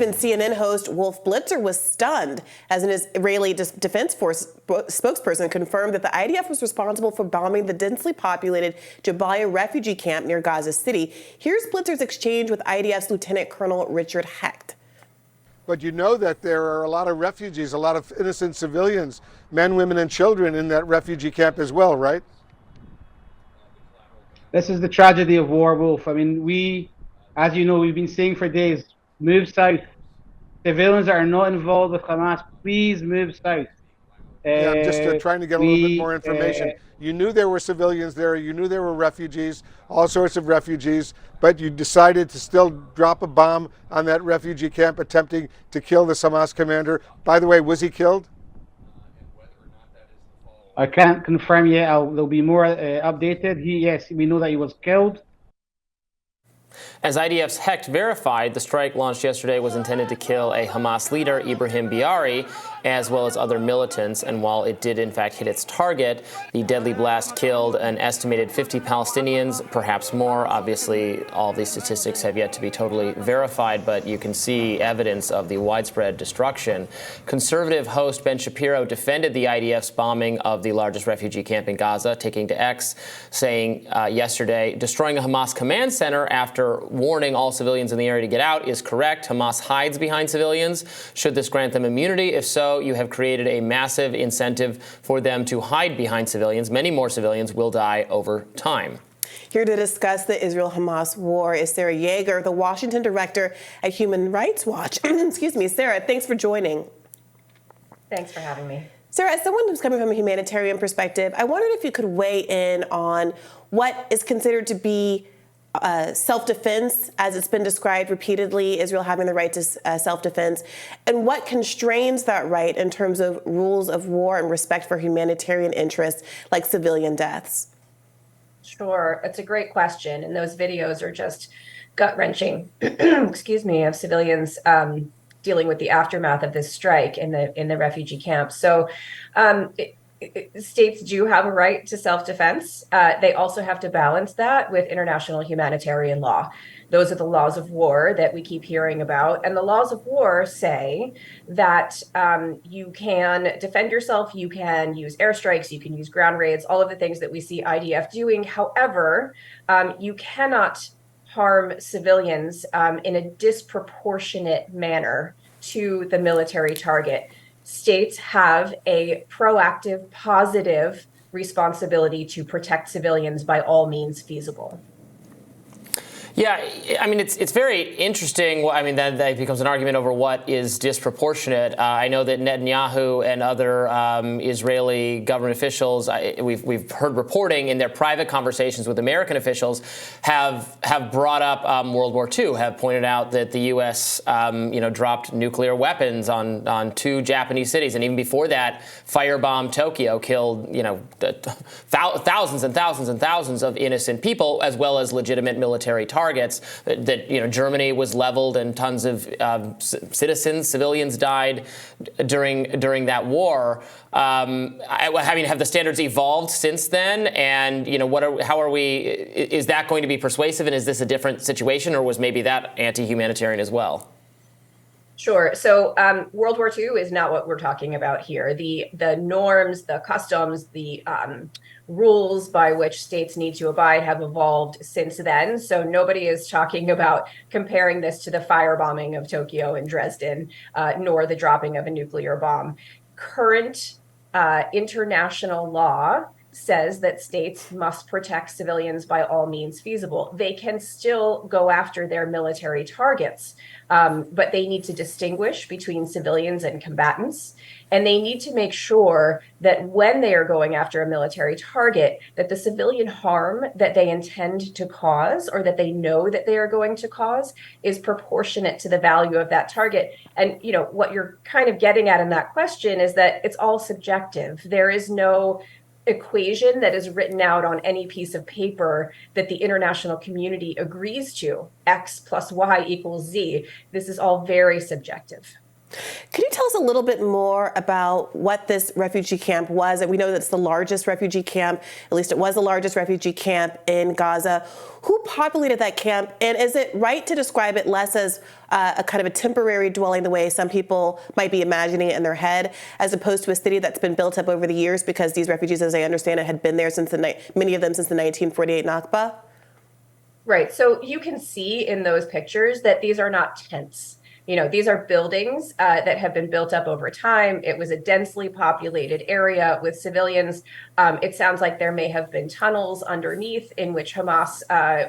even CNN host Wolf Blitzer was stunned as an Israeli Defense Force spokesperson confirmed that the IDF was responsible for bombing the densely populated Jabaliya refugee camp near Gaza City. Here's Blitzer's exchange with IDF's Lieutenant Colonel Richard Hecht. But you know that there are a lot of refugees, a lot of innocent civilians, men, women, and children in that refugee camp as well, right? This is the tragedy of war, Wolf. I mean, as you know, we've been saying for days, move south. Civilians that are not involved with Hamas, please move south. Yeah, I'm just trying to get a little bit more information. You knew there were civilians there, you knew there were refugees, all sorts of refugees, but you decided to still drop a bomb on that refugee camp attempting to kill the Hamas commander. By the way, was he killed? I can't confirm yet. There'll be more updated. Yes, we know that he was killed. As IDF's Hecht verified, the strike launched yesterday was intended to kill a Hamas leader, Ibrahim Biari, as well as other militants. And while it did, in fact, hit its target, the deadly blast killed an estimated 50 Palestinians, perhaps more. Obviously, all these statistics have yet to be totally verified, but you can see evidence of the widespread destruction. Conservative host Ben Shapiro defended the IDF's bombing of the largest refugee camp in Gaza, taking to X, saying yesterday, destroying a Hamas command center after warning all civilians in the area to get out is correct. Hamas hides behind civilians. Should this grant them immunity? If so, you have created a massive incentive for them to hide behind civilians. Many more civilians will die over time. Here to discuss the Israel-Hamas war is Sarah Yager, the Washington director at Human Rights Watch. Excuse me, Sarah, thanks for joining. Thanks for having me. Sarah, as someone who's coming from a humanitarian perspective, I wondered if you could weigh in on what is considered to be self-defense, as it's been described repeatedly, Israel having the right to self-defense, and what constrains that right in terms of rules of war and respect for humanitarian interests like civilian deaths? Sure, it's a great question, and those videos are just gut-wrenching, excuse me, of civilians dealing with the aftermath of this strike in the refugee camps. So states do have a right to self-defense. They also have to balance that with international humanitarian law. Those are the laws of war that we keep hearing about. And the laws of war say that you can defend yourself, you can use airstrikes, you can use ground raids, all of the things that we see IDF doing. However, you cannot harm civilians in a disproportionate manner to the military target. States have a proactive, positive responsibility to protect civilians by all means feasible. Yeah, I mean, it's very interesting. I mean, that becomes an argument over what is disproportionate. I know that Netanyahu and other Israeli government officials, we've heard reporting in their private conversations with American officials, have brought up World War II, have pointed out that the U.S. Dropped nuclear weapons on 2 Japanese cities, and even before that, firebombed Tokyo, killed thousands and thousands and thousands of innocent people, as well as legitimate military targets. That Germany was leveled and tons of civilians died during that war. I mean, have the standards evolved since then? And how are we? Is that going to be persuasive? And is this a different situation, or was maybe that anti-humanitarian as well? Sure. So World War II is not what we're talking about here. The norms, the customs, the rules by which states need to abide have evolved since then. So nobody is talking about comparing this to the firebombing of Tokyo and Dresden, nor the dropping of a nuclear bomb. Current international law says that states must protect civilians by all means feasible. They can still go after their military targets, but they need to distinguish between civilians and combatants. And they need to make sure that when they are going after a military target, that the civilian harm that they intend to cause, or that they know that they are going to cause, is proportionate to the value of that target. And what you're kind of getting at in that question is that it's all subjective. There is no equation that is written out on any piece of paper that the international community agrees to. X plus Y equals Z. This is all very subjective. Could you tell us a little bit more about what this refugee camp was? And we know that it's the largest refugee camp, at least it was the largest refugee camp in Gaza. Who populated that camp? And is it right to describe it less as a kind of a temporary dwelling the way some people might be imagining it in their head, as opposed to a city that's been built up over the years, because these refugees, as I understand it, had been there since many of them since the 1948 Nakba? Right. So you can see in those pictures that these are not tents. These are buildings that have been built up over time. It was a densely populated area with civilians. It sounds like there may have been tunnels underneath in which Hamas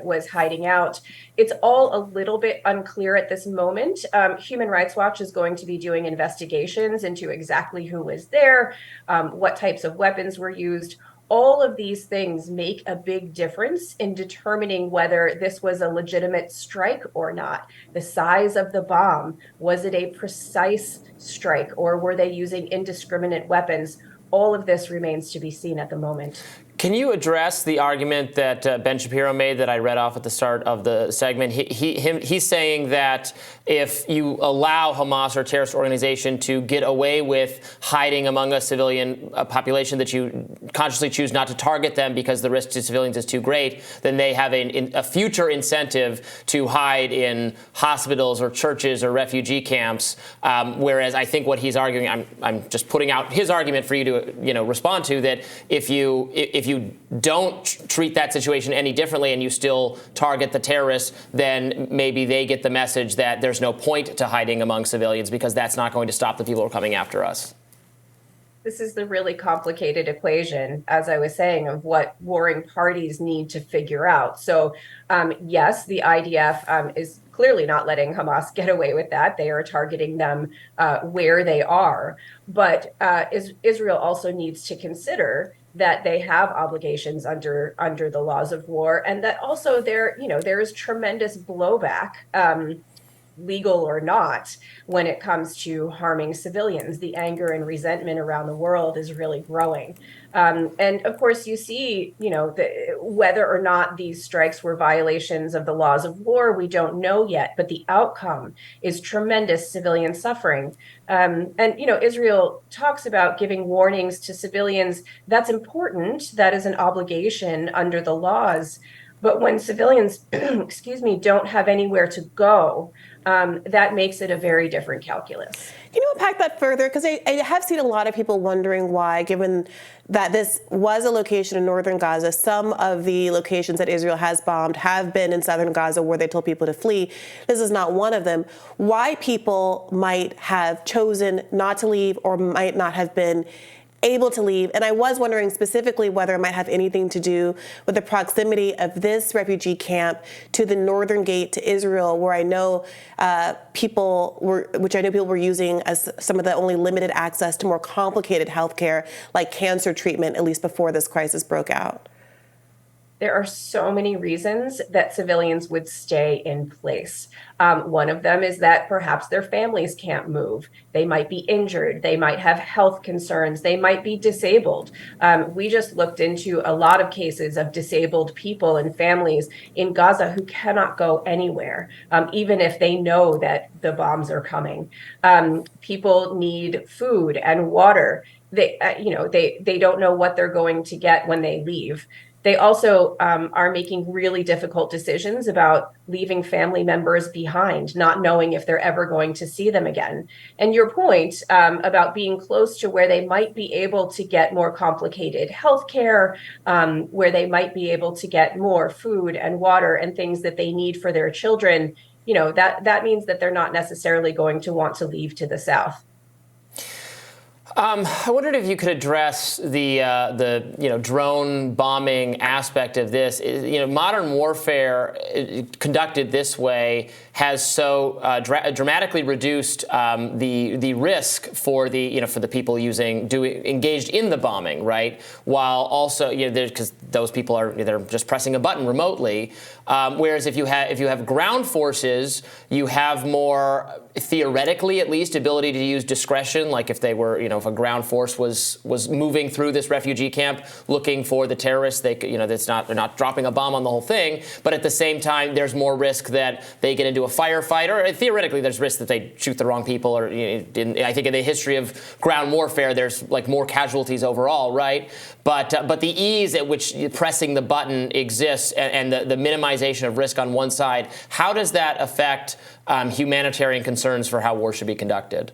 was hiding out. It's all a little bit unclear at this moment. Human Rights Watch is going to be doing investigations into exactly who was there, what types of weapons were used. All of these things make a big difference in determining whether this was a legitimate strike or not. The size of the bomb, was it a precise strike, or were they using indiscriminate weapons? All of this remains to be seen at the moment. Can you address the argument that Ben Shapiro made that I read off at the start of the segment? He's saying that if you allow Hamas or a terrorist organization to get away with hiding among a civilian population, that you consciously choose not to target them because the risk to civilians is too great, then they have a future incentive to hide in hospitals or churches or refugee camps. Whereas I think what he's arguing, I'm just putting out his argument for you to respond to, that if you don't treat that situation any differently and you still target the terrorists, then maybe they get the message that there's no point to hiding among civilians because that's not going to stop the people who are coming after us. This is the really complicated equation, as I was saying, of what warring parties need to figure out. So, yes, the IDF is clearly not letting Hamas get away with that. They are targeting them where they are. But Israel also needs to consider that they have obligations under the laws of war, and that also there is tremendous blowback, legal or not, when it comes to harming civilians. The anger and resentment around the world is really growing. And of course, you see, whether or not these strikes were violations of the laws of war, we don't know yet, but the outcome is tremendous civilian suffering. And Israel talks about giving warnings to civilians. That's important. That is an obligation under the laws. But when civilians, don't have anywhere to go, that makes it a very different calculus. Can you unpack that further? Because I have seen a lot of people wondering why, given that this was a location in northern Gaza, some of the locations that Israel has bombed have been in southern Gaza where they told people to flee. This is not one of them. Why people might have chosen not to leave or might not have been able to leave. And I was wondering specifically whether it might have anything to do with the proximity of this refugee camp to the northern gate to Israel, where I know people were using as some of the only limited access to more complicated healthcare, like cancer treatment, at least before this crisis broke out. There are so many reasons that civilians would stay in place. One of them is that perhaps their families can't move. They might be injured. They might have health concerns. They might be disabled. We just looked into a lot of cases of disabled people and families in Gaza who cannot go anywhere, even if they know that the bombs are coming. People need food and water. They don't know what they're going to get when they leave. They also are making really difficult decisions about leaving family members behind, not knowing if they're ever going to see them again. And your point about being close to where they might be able to get more complicated healthcare, where they might be able to get more food and water and things that they need for their children, that means that they're not necessarily going to want to leave to the south. I wondered if you could address the drone bombing aspect of this. Modern warfare conducted this way has so dramatically reduced the risk for the people engaged in the bombing, right? While also because those people they're just pressing a button remotely. Whereas if you have ground forces, you have more, theoretically at least, ability to use discretion, like if they were if a ground force was moving through this refugee camp looking for the terrorists, they're not dropping a bomb on the whole thing. But at the same time, there's more risk that they get into a firefight, or theoretically, there's risk that they shoot the wrong people. Or I think in the history of ground warfare, there's like more casualties overall, right? But the ease at which pressing the button exists and the minimization of risk on one side, how does that affect humanitarian concerns for how war should be conducted?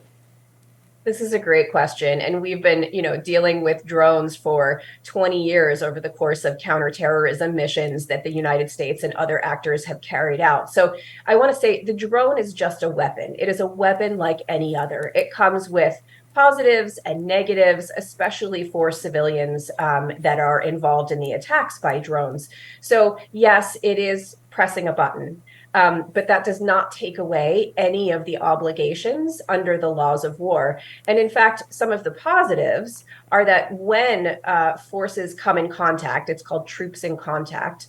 This is a great question. And we've been, dealing with drones for 20 years over the course of counterterrorism missions that the United States and other actors have carried out. So I want to say the drone is just a weapon. It is a weapon like any other. It comes with positives and negatives, especially for civilians that are involved in the attacks by drones. So yes, it is pressing a button. But that does not take away any of the obligations under the laws of war. And in fact, some of the positives are that when forces come in contact, it's called troops in contact,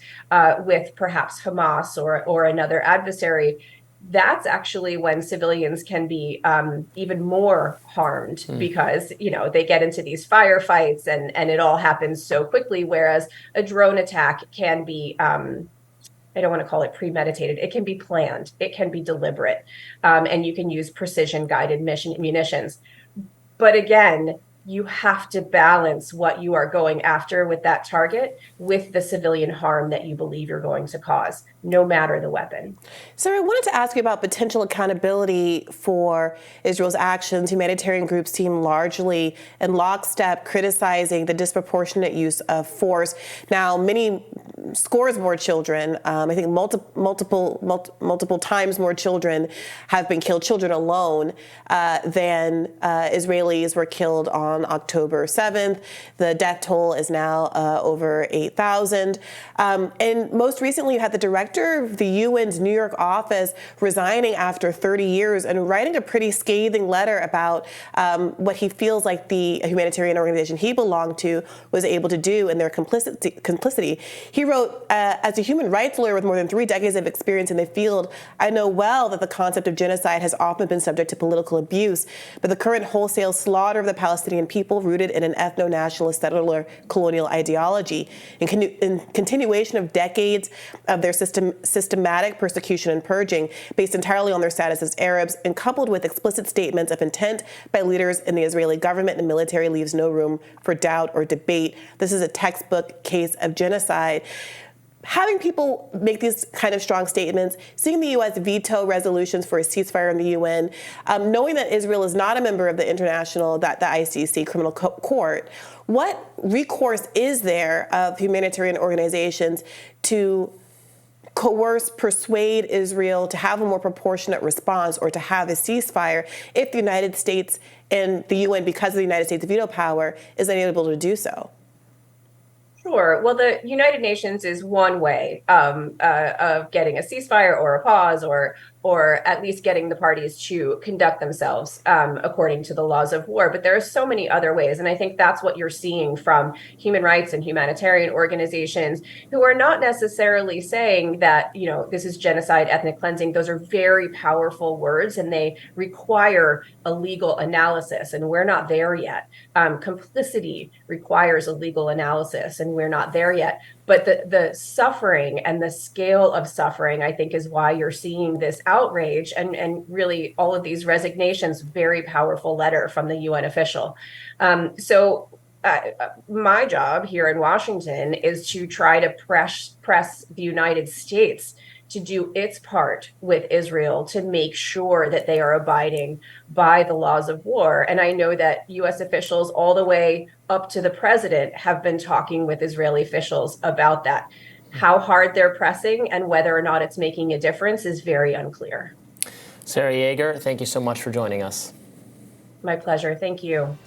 with perhaps Hamas or another adversary, that's actually when civilians can be even more harmed because, they get into these firefights and it all happens so quickly, whereas a drone attack can be I don't want to call it premeditated. It can be planned. It can be deliberate. And you can use precision guided munitions. But again, you have to balance what you are going after with that target with the civilian harm that you believe you're going to cause, no matter the weapon. Sarah, I wanted to ask you about potential accountability for Israel's actions. Humanitarian groups seem largely in lockstep criticizing the disproportionate use of force. Now, many scores more children, I think multiple times more children have been killed, children alone, than Israelis were killed on October 7th. The death toll is now over 8,000. And most recently, you had the director of the UN's New York office resigning after 30 years and writing a pretty scathing letter about what he feels like the humanitarian organization he belonged to was able to do and their complicity. He wrote, as a human rights lawyer with more than 3 decades of experience in the field, I know well that the concept of genocide has often been subject to political abuse, but the current wholesale slaughter of the Palestinian people rooted in an ethno-nationalist settler colonial ideology, in continuation of decades of their systematic persecution and purging based entirely on their status as Arabs, and coupled with explicit statements of intent by leaders in the Israeli government and military, leaves no room for doubt or debate. This is a textbook case of genocide. Having people make these kind of strong statements, seeing the U.S. veto resolutions for a ceasefire in the UN, knowing that Israel is not a member of the the ICC criminal court, what recourse is there of humanitarian organizations to coerce, persuade Israel to have a more proportionate response or to have a ceasefire if the United States and the UN, because of the United States veto power, is unable to do so? Sure. Well, the United Nations is one way of getting a ceasefire or a pause or at least getting the parties to conduct themselves according to the laws of war. But there are so many other ways. And I think that's what you're seeing from human rights and humanitarian organizations who are not necessarily saying that, this is genocide, ethnic cleansing. Those are very powerful words and they require a legal analysis. And we're not there yet. Complicity requires a legal analysis and we're not there yet. But the suffering and the scale of suffering, I think, is why you're seeing this outrage and really all of these resignations. Very powerful letter from the UN official. So my job here in Washington is to try to press the United States to do its part with Israel to make sure that they are abiding by the laws of war. And I know that U.S. officials all the way up to the president have been talking with Israeli officials about that. How hard they're pressing and whether or not it's making a difference is very unclear. Sarah Yager, thank you so much for joining us. My pleasure. Thank you.